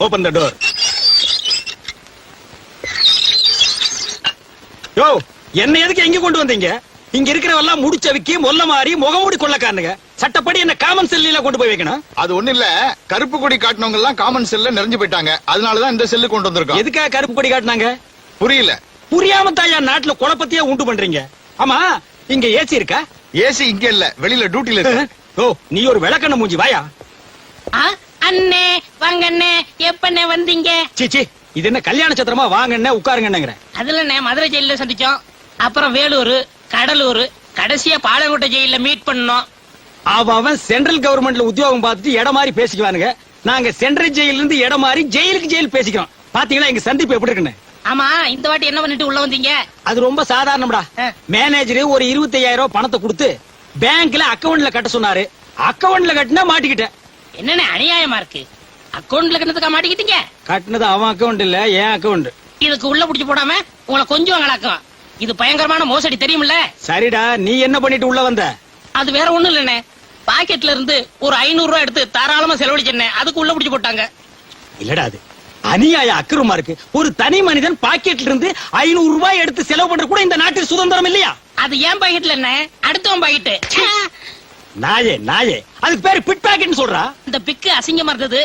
Open the door. யோ, என்ன எதுக்கு எங்க கொண்டு வந்தீங்க? இங்க இருக்கிறவெல்லாம் முடிச்சவிக்கி மொல்ல மாறி முகமூடி கொள்ளக்காரனுங்க. சட்டப்படி என்ன காமன் செல்லில கொண்டு போய் வைக்கணும். அது ஒண்ணு இல்ல, கருப்பு கொடி காட்டினவங்க எல்லாம் காமன் செல்ல நிறைஞ்சு போயிட்டாங்க. அதனாலதான் இந்த செல்லு கொண்டு வந்திருக்கோம். எதுக்காக கருப்பு கொடி காட்டினாங்க? புரியல. புரியாம தாயா நாட்டுல குழப்பத்தையே உண்டு பண்றீங்க. ஆமா, இங்க ஏசி இருக்கா? ஏசி இங்க இல்ல, வெளியில டியூட்டில இருக்கு. ஓ, நீ ஒரு விளக்கண்ண மூஞ்சி, வாயா. அண்ணே வாங்க அண்ணே, எப்பண்ணே வந்தீங்க? சீச்சி, இது என்ன கல்யாண சத்திரமா? வாங்கண்ணே உட்காருங்கன்னுங்கிற. அதுல மதுரை ஜெயில சந்திச்சோம், அப்புறம் வேலூர், கடலூர், கடைசியா பாலங்கோட்டை ஜெயில மீட் பண்ணோம். அவன் சென்ட்ரல் கவர்மெண்ட்ல உத்தியோகம் பார்த்துட்டு இடம் மாதிரி பேசிக்குவானுங்க. நாங்க சென்ட்ரல் ஜெயில இருந்து இடம் மாதிரி ஜெயிலுக்கு ஜெயில் பேசிக்கிறோம். பாத்தீங்களா எங்க சந்திப்பு எப்படி இருக்குன்னு? ஆமா, இந்த வாட்டி என்ன பண்ணிட்டு உள்ள வந்தீங்க? அது ரொம்ப சாதாரணம்டா. மேனேஜர் ஒரு 25,000 பணத்தை கொடுத்து பேங்க்ல அக்கவுண்ட்ல கட்ட சொன்னாரு. அக்கவுண்ட்ல கட்டினா மாட்டிக்கிட்டேன். என்னன்னு அநியாயமா இருக்கு. அக்கவுண்ட்ல கிணத்துக்கா மாட்டிக்கிட்டீங்க? கட்டினது அவன் அக்கவுண்ட் இல்ல, என் அக்கவுண்ட். இதுக்கு உள்ள புடிச்சு போடாம உங்களை கொஞ்சம் கலக்கும். இது பயங்கரமான மோசடி, தெரியுமில்ல? சரிடா, நீ என்ன பண்ணிட்டு உள்ள வந்த? அது வேற ஒண்ணும் இல்லண்ணே, பாக்கெட்ல இருந்து ஒரு 500 ரூபாய் எடுத்து தாராளமா செலவழிச்சேன். அதுக்கு உள்ள புடிச்சு போட்டாங்க. இல்லடா, அது அநியாய அக்கிரமா இருக்கு. ஒரு தனி மனிதன் பாக்கெட்ல இருந்து 500 ரூபாய் எடுத்து செலவு பண்ற கூட இந்த நாட்டில் சுதந்திரம் இல்லையா? அது ஏன் பாக்கெட்ல என்ன, அடுத்தவன் பாக்கெட்டு. நாயே நாயே, அதுக்கு பேரு பிட் பாக்கெட்னு சொல்றா. இந்த பிக்கு அசிங்கமா இருந்தது,